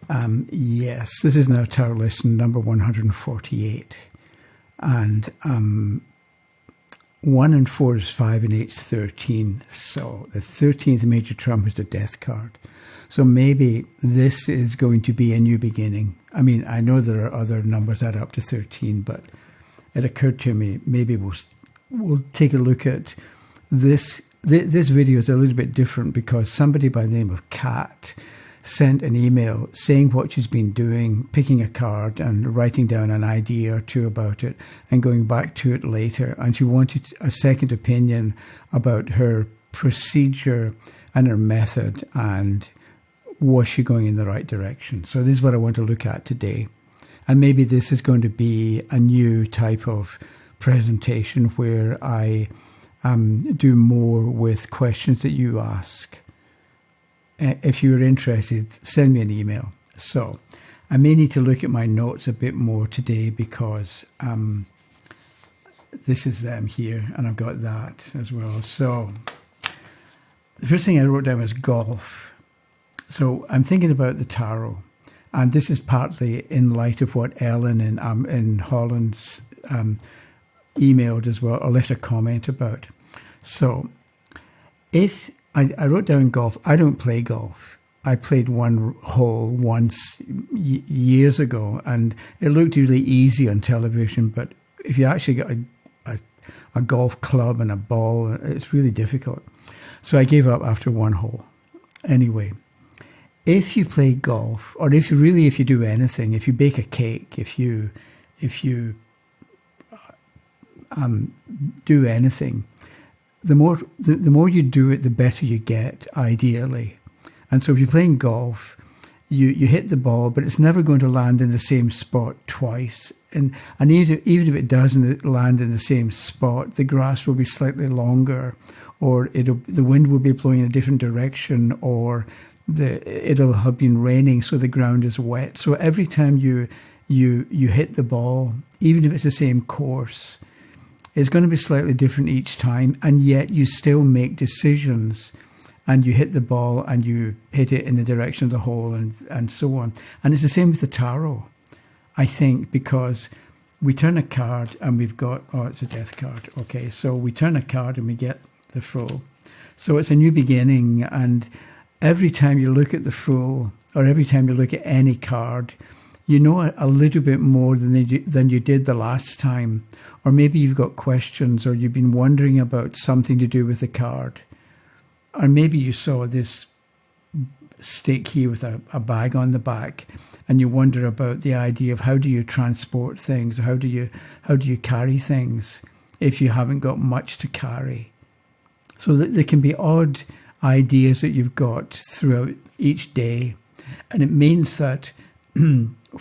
Yes, this is now tarot lesson number 148. And 1 and 4 is 5 and 8 is 13. So the 13th major trump is the death card. So maybe this is going to be a new beginning. I mean, I know there are other numbers that are up to 13, but it occurred to me, maybe we'll take a look at this. This video is a little bit different because somebody by the name of Kat sent an email saying what she's been doing, picking a card and writing down an idea or two about it and going back to it later. And she wanted a second opinion about her procedure and her method and was she going in the right direction. So this is what I want to look at today. And maybe this is going to be a new type of presentation where I do more with questions that you ask. If you're interested, send me an email. So I may need to look at my notes a bit more today because this is them here and I've got that as well. So the first thing I wrote down was golf. So I'm thinking about the tarot, and this is partly in light of what Ellen in Holland's emailed as well, or left a comment about. So if I wrote down golf, I don't play golf. I played one hole once years ago, and it looked really easy on television, but if you actually got a golf club and a ball, it's really difficult. So I gave up after one hole. Anyway, if you play golf, or if you do anything, if you bake a cake, if you do anything, the more you do it, the better you get, ideally. And so if you're playing golf, you hit the ball, but it's never going to land in the same spot twice. And even if it doesn't land in the same spot, the grass will be slightly longer, or the wind will be blowing in a different direction, or it'll have been raining, so the ground is wet. So every time you hit the ball, even if it's the same course, it's going to be slightly different each time, and yet you still make decisions, and you hit the ball and you hit it in the direction of the hole, and so on. And it's the same with the tarot, I think, because we turn a card and we've got, it's a death card. Okay, so we turn a card and we get the Fool. So it's a new beginning, and every time you look at the Fool, or every time you look at any card, you know a little bit more than you did the last time. Or maybe you've got questions, or you've been wondering about something to do with the card. Or maybe you saw this stick here with a bag on the back, and you wonder about the idea of how do you transport things, or how do you carry things if you haven't got much to carry. So that there can be odd ideas that you've got throughout each day. And it means that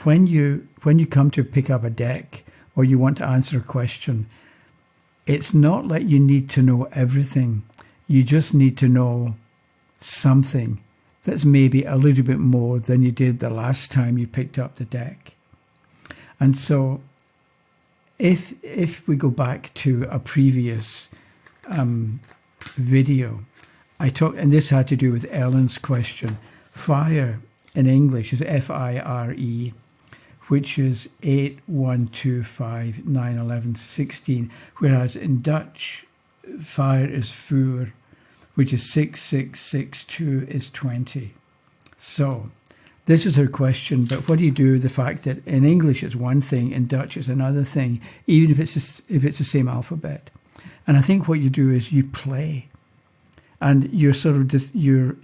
when you come to pick up a deck, or you want to answer a question, it's not like you need to know everything. You just need to know something that's maybe a little bit more than you did the last time you picked up the deck. And so if we go back to a previous video, I talked, and this had to do with Ellen's question. Fire in English is F-I-R-E, which is 8, 1, 2, 5, 9, 11, 16, whereas in Dutch, fire is vuur, which is 6, 6, 6, 2 is 20. So this was her question, but what do you do with the fact that in English it's one thing, in Dutch it's another thing, even if it's the same alphabet? And I think what you do is you play, and you're sort of just if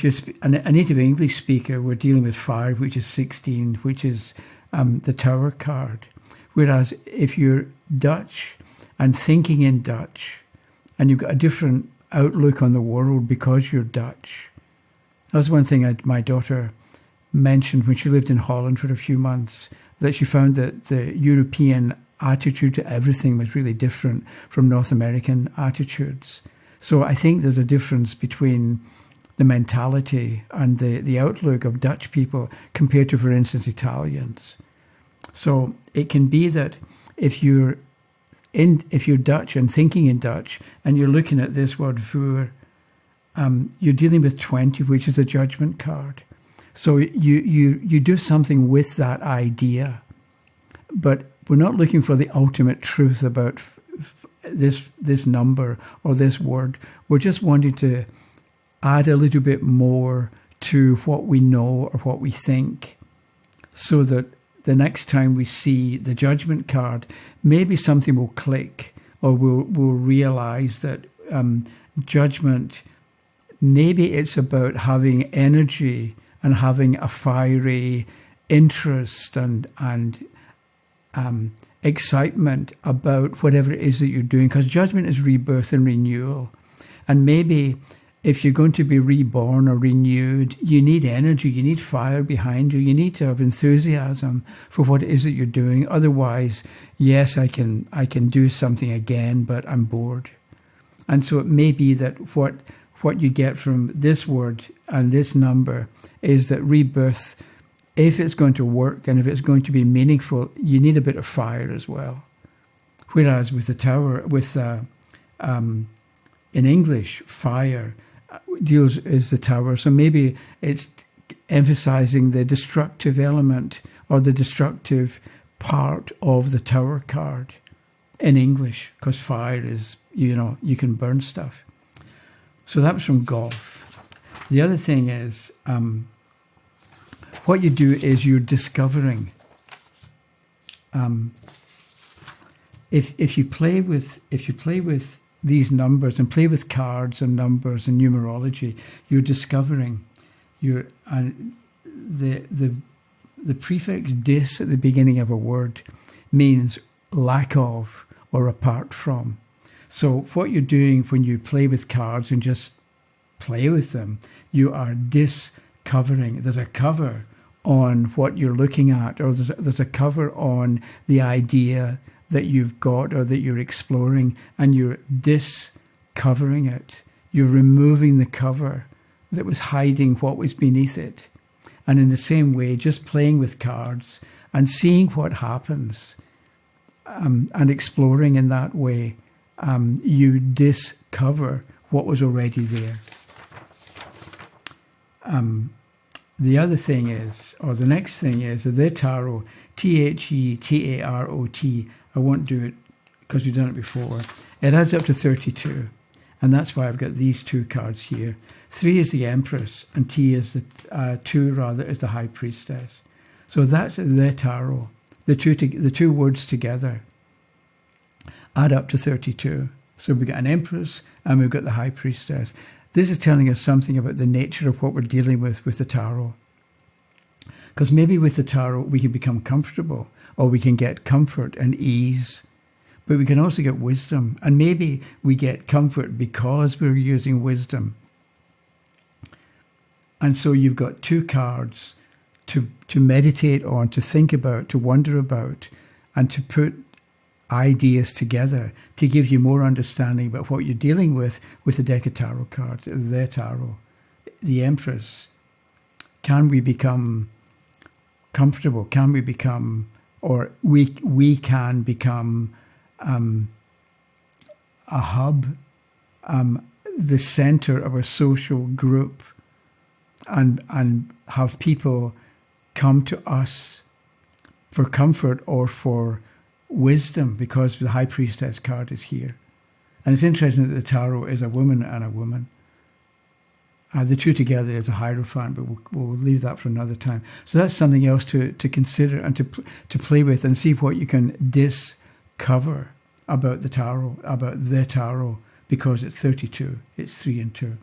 you're a native English speaker, we're dealing with fire, which is 16, which is the Tower card. Whereas if you're Dutch and thinking in Dutch, and you've got a different outlook on the world because you're Dutch. That was one thing my daughter mentioned when she lived in Holland for a few months, that she found that the European attitude to everything was really different from North American attitudes. So I think there's a difference between the mentality and the outlook of Dutch people compared to, for instance, Italians. So it can be that if you're Dutch and thinking in Dutch, and you're looking at this word vuur, you're dealing with 20, which is a judgment card. So you do something with that idea, but we're not looking for the ultimate truth about this number or this word. We're just wanting to add a little bit more to what we know or what we think, so that the next time we see the judgment card, maybe something will click, or we'll realize that judgment, maybe it's about having energy and having a fiery interest and excitement about whatever it is that you're doing, because judgment is rebirth and renewal. And maybe if you're going to be reborn or renewed, you need energy, you need fire behind you, you need to have enthusiasm for what it is that you're doing. Otherwise, yes, I can do something again, but I'm bored. And so it may be that what you get from this word and this number is that rebirth, if it's going to work and if it's going to be meaningful, you need a bit of fire as well. Whereas with the tower, in English, fire is the tower. So maybe it's emphasizing the destructive element or the destructive part of the tower card in English, because fire is, you can burn stuff. So that was from golf. The other thing is, what you do is you're discovering. If you play with these numbers and play with cards and numbers and numerology, you're discovering. The prefix dis at the beginning of a word means lack of or apart from. So what you're doing when you play with cards and just play with them, you are discovering. There's a cover on what you're looking at, or there's a cover on the idea that you've got or that you're exploring, and you're discovering it. You're removing the cover that was hiding what was beneath it. And in the same way, just playing with cards and seeing what happens, and exploring in that way, you discover what was already there. The other thing is, or the next thing is, the tarot, THETAROT. I won't do it because we've done it before. It adds up to 32. And that's why I've got these two cards here. 3 is the Empress, and 2 is the High Priestess. So that's the tarot. The two words together add up to 32. So we've got an Empress and we've got the High Priestess. This is telling us something about the nature of what we're dealing with the tarot. Because maybe with the tarot we can become comfortable, or we can get comfort and ease, but we can also get wisdom. And maybe we get comfort because we're using wisdom. And so you've got two cards to meditate on, to think about, to wonder about, and to put ideas together to give you more understanding about what you're dealing with the deck of tarot cards, the tarot. The Empress. Can we become comfortable? Can we become, or we can become a hub, the center of a social group, and have people come to us for comfort or for wisdom, because the High Priestess card is here. And it's interesting that the tarot is a woman and a woman. The two together is a Hierophant, but we'll leave that for another time. So that's something else to consider and to play with, and see what you can discover about the tarot, because it's 32. It's 3 and 2.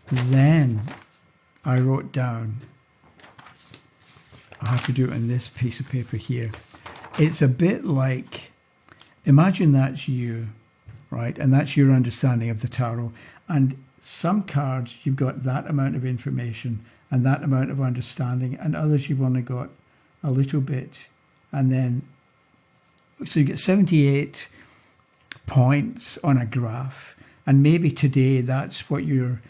Then I wrote down, I have to do it on this piece of paper here. It's a bit like, imagine that's you, right? And that's your understanding of the tarot. And some cards, you've got that amount of information and that amount of understanding, and others you've only got a little bit. And then, so you get 78 points on a graph. And maybe today that's what your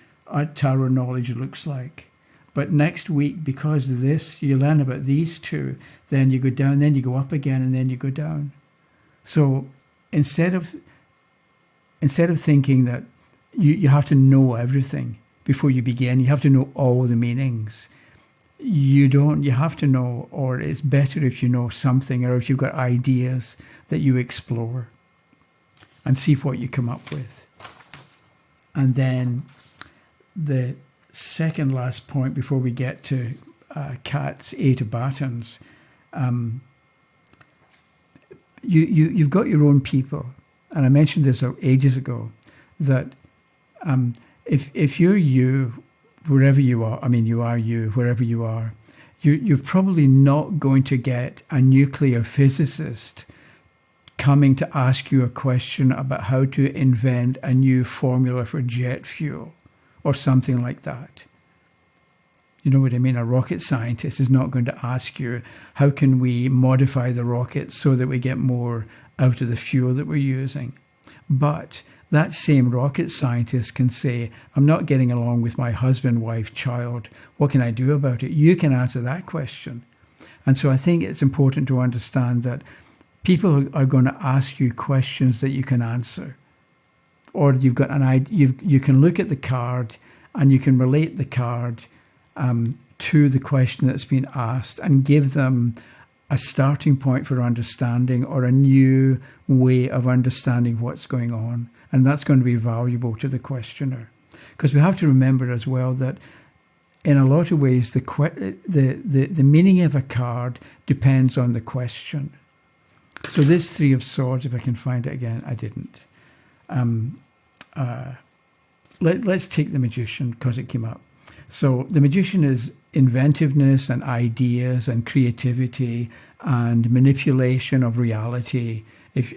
tarot knowledge looks like. But next week, because of this, you learn about these two, then you go down, then you go up again, and then you go down. So instead of thinking that you have to know everything, before you begin. You have to know all the meanings. You have to know, or it's better if you know something, or if you've got ideas that you explore and see what you come up with. And then the second last point before we get to Kat's 8 of Batons, you've got your own people. And I mentioned this ages ago, that if you're you, wherever you are, I mean, you are you, wherever you are, you're probably not going to get a nuclear physicist coming to ask you a question about how to invent a new formula for jet fuel or something like that. You know what I mean? A rocket scientist is not going to ask you, how can we modify the rocket so that we get more out of the fuel that we're using? But that same rocket scientist can say, I'm not getting along with my husband, wife, child. What can I do about it? You can answer that question. And so I think it's important to understand that people are going to ask you questions that you can answer. Or you've got an idea, you can look at the card and you can relate the card to the question that's been asked and give them a starting point for understanding, or a new way of understanding what's going on. And that's going to be valuable to the questioner. Because we have to remember as well that in a lot of ways, the meaning of a card depends on the question. So this 3 of Swords, if I can find it again, I didn't. Let's take the Magician because it came up. So the Magician is inventiveness and ideas and creativity and manipulation of reality.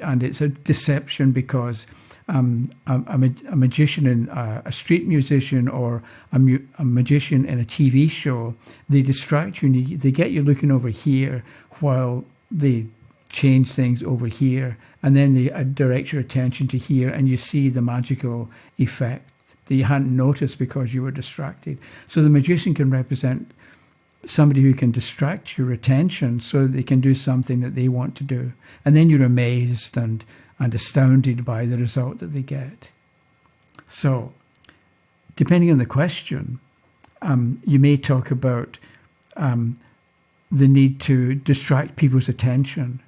And it's a deception because a magician and a street musician or a magician in a TV show, they distract you and they get you looking over here while they change things over here, and then they direct your attention to here, and you see the magical effect that you hadn't noticed because you were distracted. So the magician can represent somebody who can distract your attention so that they can do something that they want to do. And then you're amazed and astounded by the result that they get. So depending on the question, you may talk about the need to distract people's attention,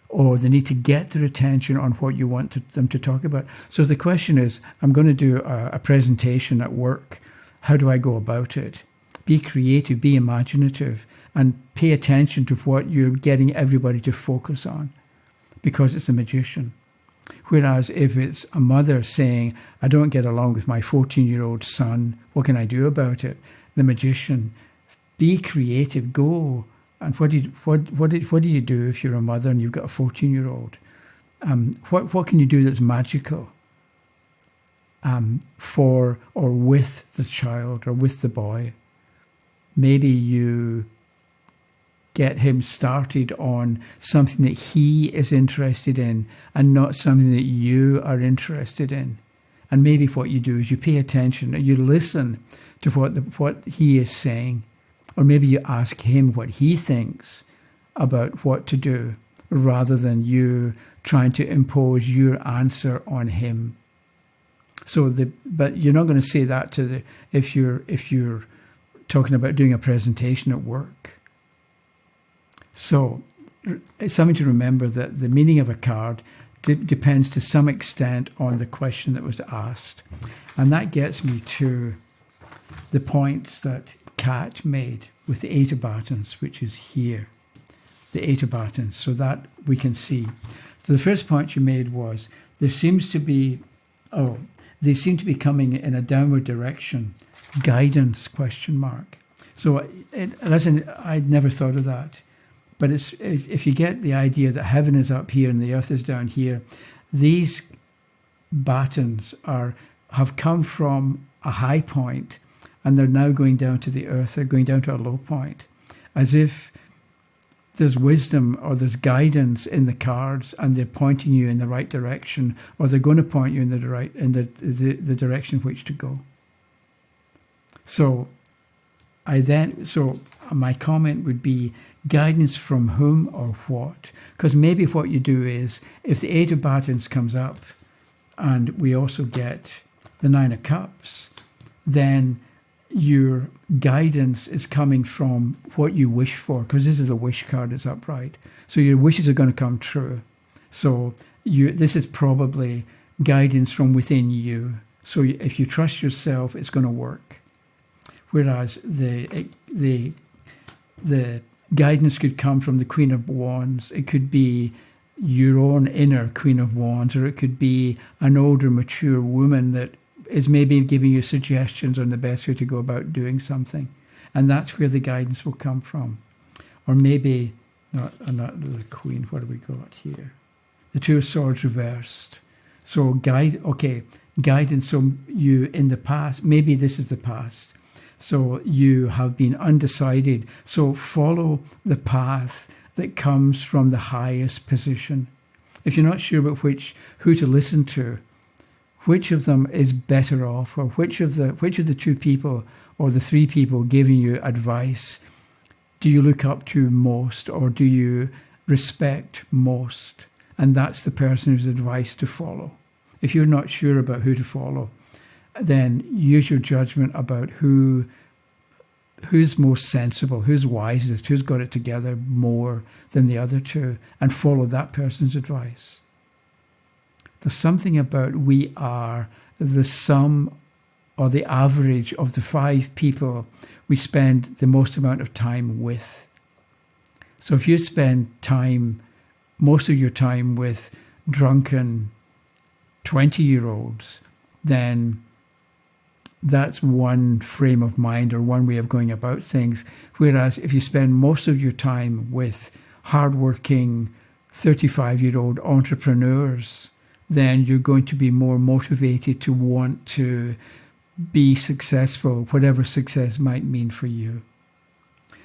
or the need to get their attention on what you want them to talk about. So if the question is, I'm going to do a presentation at work, how do I go about it? Be creative, be imaginative, and pay attention to what you're getting everybody to focus on, because it's a magician. Whereas if it's a mother saying, I don't get along with my 14-year-old son, what can I do about it? The magician, be creative, go. And what do you do if you're a mother and you've got a 14-year-old? What can you do that's magical for or with the child or with the boy? Maybe you get him started on something that he is interested in and not something that you are interested in. And maybe what you do is you pay attention and you listen to what he is saying. Or maybe you ask him what he thinks about what to do, rather than you trying to impose your answer on him. But you're not going to say that if you're talking about doing a presentation at work. So it's something to remember that the meaning of a card depends to some extent on the question that was asked. And that gets me to the points that Kat made with the 8 of Batons, which is here, the 8 of Batons, so that we can see. So the first point you made was they seem to be coming in a downward direction. Guidance, ? So listen, I'd never thought of that. But if you get the idea that heaven is up here and the earth is down here, these batons have come from a high point and they're now going down to the earth. They're going down to a low point, as if there's wisdom or there's guidance in the cards and they're pointing you in the right direction, or they're going to point you in the direction in which to go. So my comment would be guidance from whom or what? Because maybe what you do is, if the 8 of Batons comes up and we also get the 9 of Cups, then your guidance is coming from what you wish for, because this is a wish card, it's upright. So your wishes are going to come true. So this is probably guidance from within you. So if you trust yourself, it's going to work. Whereas the guidance could come from the Queen of Wands. It could be your own inner Queen of Wands, or it could be an older, mature woman that is maybe giving you suggestions on the best way to go about doing something. And that's where the guidance will come from. Or maybe, not the Queen, what have we got here? The Two of Swords reversed. So guidance. So you, in the past, maybe this is the past. So you have been undecided. So follow the path that comes from the highest position. If you're not sure about who to listen to, which of them is better off, or which of the two people or the three people giving you advice do you look up to most, or do you respect most? And that's the person whose advice to follow. If you're not sure about who to follow, then use your judgment about who's most sensible, who's wisest, who's got it together more than the other two, and follow that person's advice. There's something about we are the sum or the average of the 5 people we spend the most amount of time with. So if you spend most of your time with drunken 20-year-olds, then that's one frame of mind or one way of going about things. Whereas if you spend most of your time with hardworking 35-year-old entrepreneurs, then you're going to be more motivated to want to be successful, whatever success might mean for you.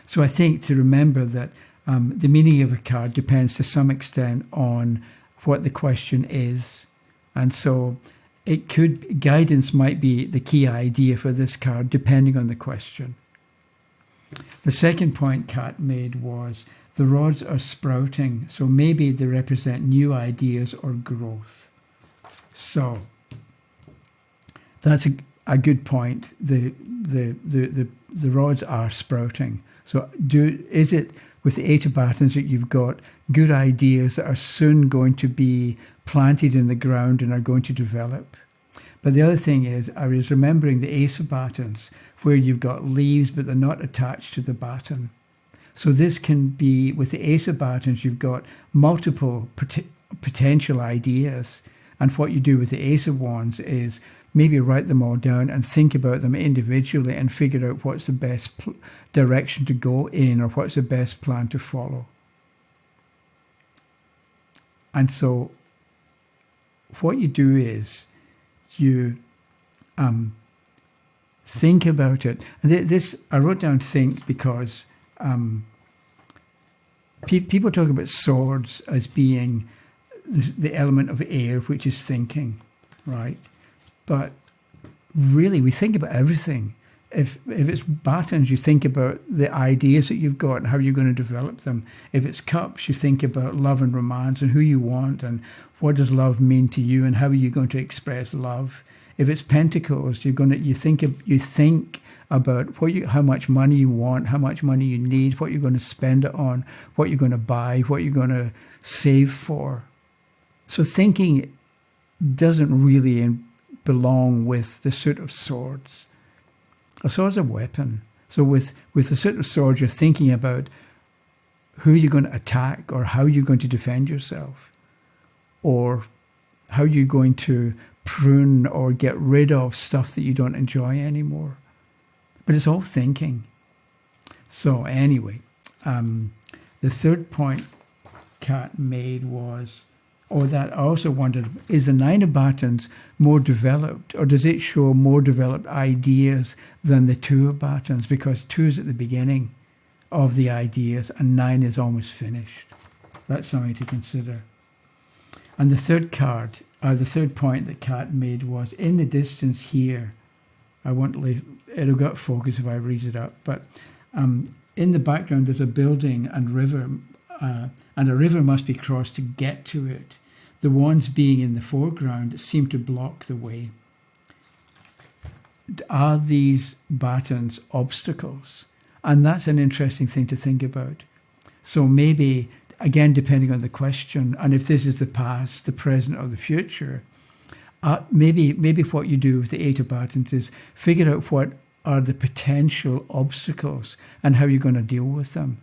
So I think to remember that the meaning of a card depends to some extent on what the question is. And so guidance might be the key idea for this card, depending on the question. The second point Kat made was the rods are sprouting, so maybe they represent new ideas or growth. So that's a good point. The rods are sprouting. So is it with the Eight of Batons that you've got good ideas that are soon going to be planted in the ground and are going to develop? But the other thing is, I was remembering the Ace of Batons, where you've got leaves but they're not attached to the baton. So this can be, with the Ace of Batons, you've got multiple potential ideas. And what you do with the Ace of Wands is maybe write them all down and think about them individually and figure out what's the best direction to go in, or what's the best plan to follow. And so what you do is you think about it. And I wrote down think because people talk about swords as being the element of air, which is thinking, right? But really, we think about everything. If it's batons, you think about the ideas that you've got and how you're going to develop them. If it's cups, you think about love and romance and who you want and what does love mean to you and how are you going to express love. If it's pentacles, you think about how much money you want, how much money you need, what you're going to spend it on, what you're going to buy, what you're going to save for. So thinking doesn't really belong with the suit of swords. A sword's a weapon. So with the suit of swords, you're thinking about who you're going to attack or how you're going to defend yourself or how you're going to prune or get rid of stuff that you don't enjoy anymore. But it's all thinking. So anyway, the third point Kat made was, that I also wondered, is the Nine of Batons more developed, or does it show more developed ideas than the Two of Batons? Because 2 is at the beginning of the ideas and 9 is almost finished. That's something to consider. And the third point that Kat made was, in the distance here, I won't leave, it'll get focus if I read it up, but in the background there's a building and river, and a river must be crossed to get to it. The wands being in the foreground seem to block the way. are these batons obstacles? And that's an interesting thing to think about. So maybe, again, depending on the question, and if this is the past, the present, or the future, maybe what you do with the Eight of Batons is figure out what are the potential obstacles and how you're going to deal with them.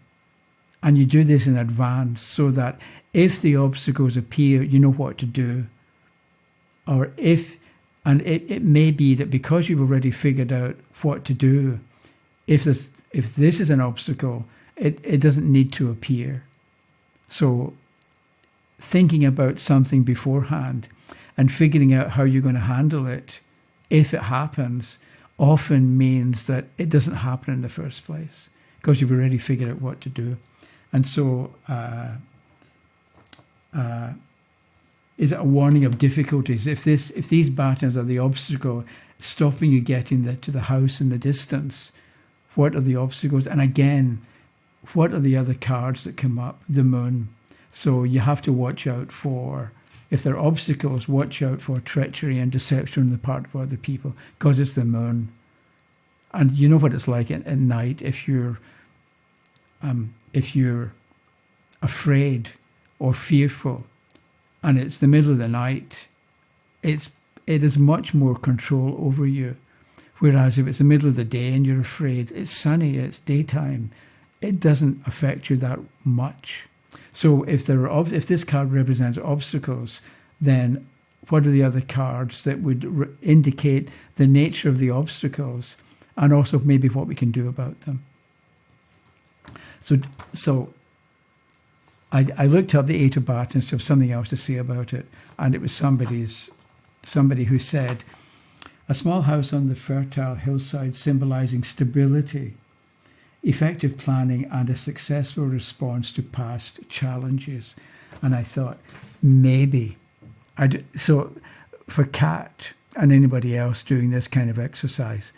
And you do this in advance so that if the obstacles appear, you know what to do. Or it may be that because you've already figured out what to do, if this is an obstacle, it doesn't need to appear. So thinking about something beforehand and figuring out how you're going to handle it, if it happens, often means that it doesn't happen in the first place because you've already figured out what to do. And so is it a warning of difficulties? If these batons are the obstacle stopping you getting to the house in the distance, what are the obstacles? And again, what are the other cards that come up? The moon. So you have to watch out for, if there are obstacles, watch out for treachery and deception on the part of other people because it's the moon. And you know what it's like at night if you're afraid or fearful and it's the middle of the night, it is much more control over you. Whereas if it's the middle of the day and you're afraid, it's sunny, it's daytime, it doesn't affect you that much. So if this card represents obstacles, then what are the other cards that would indicate the nature of the obstacles and also maybe what we can do about them? So I looked up the Eight of Batons to have something else to say about it, and it was somebody who said, a small house on the fertile hillside symbolizing stability, effective planning, and a successful response to past challenges. And I thought, maybe. So for Kat and anybody else doing this kind of exercise,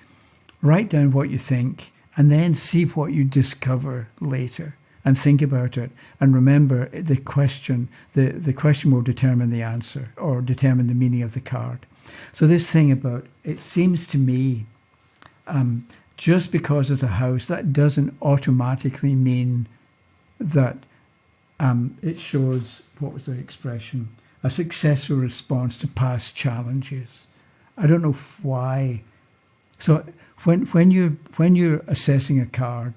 write down what you think and then see what you discover later and think about it. And remember, the question will determine the answer or determine the meaning of the card. So this thing about, it seems to me, just because it's a house, that doesn't automatically mean that it shows, what was the expression, a successful response to past challenges. I don't know why. So when you're assessing a card,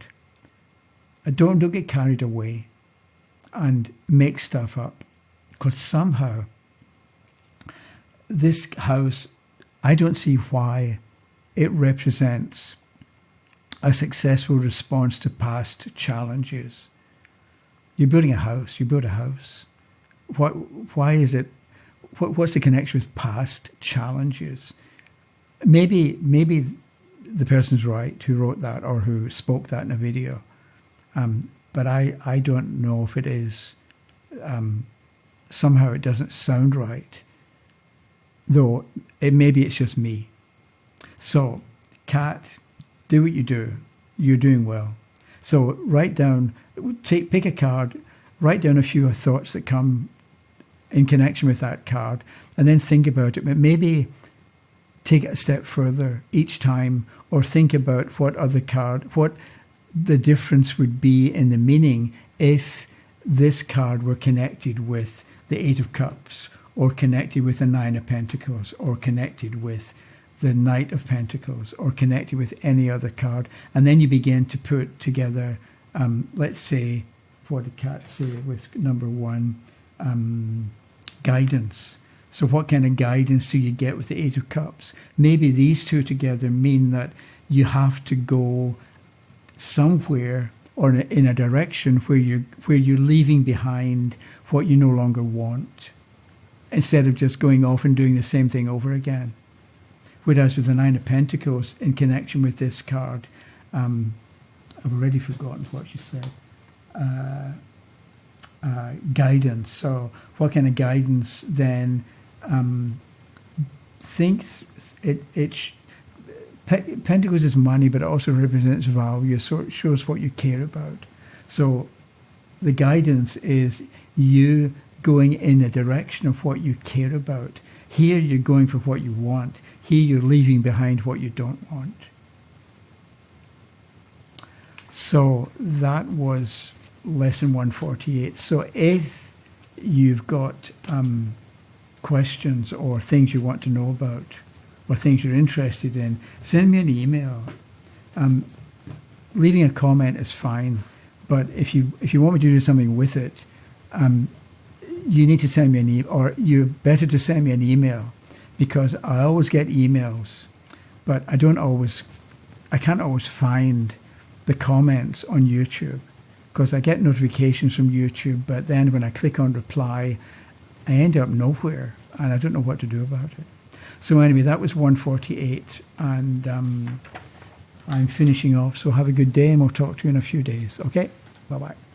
don't get carried away and make stuff up, because somehow this house, I don't see why it represents a successful response to past challenges. You're building a house. You build a house. Why is it? What's the connection with past challenges? Maybe the person's right who wrote that or who spoke that in a video, but I don't know if it is. Somehow it doesn't sound right, though maybe it's just me. So, Kat, do what you do. You're doing well. So write down, pick a card, write down a few thoughts that come in connection with that card, and then think about it. But maybe take it a step further each time, or think about what the difference would be in the meaning if this card were connected with the Eight of Cups, or connected with the Nine of Pentacles, or connected with the Knight of Pentacles, or connected with any other card. And then you begin to put together, let's say, what did Kat say with number one? Guidance. So what kind of guidance do you get with the Eight of Cups? Maybe these two together mean that you have to go somewhere or in a direction where you're leaving behind what you no longer want, instead of just going off and doing the same thing over again. Whereas with the Nine of Pentacles, in connection with this card, I've already forgotten what you said. Guidance. So what kind of guidance then? Pentacles is money, but it also represents value, so it shows what you care about. So the guidance is you going in the direction of what you care about. Here you're going for what you want. Here you're leaving behind what you don't want. So that was lesson 148. So if you've got questions or things you want to know about or things you're interested in, send me an email. Leaving a comment is fine, but if you want me to do something with it, you need to send me an email, or you're better to send me an email, because I always get emails, but I can't always find the comments on YouTube, because I get notifications from YouTube, but then when I click on reply, I end up nowhere, and I don't know what to do about it. So anyway, that was 148, and I'm finishing off, so have a good day, and we'll talk to you in a few days. Okay? Bye-bye.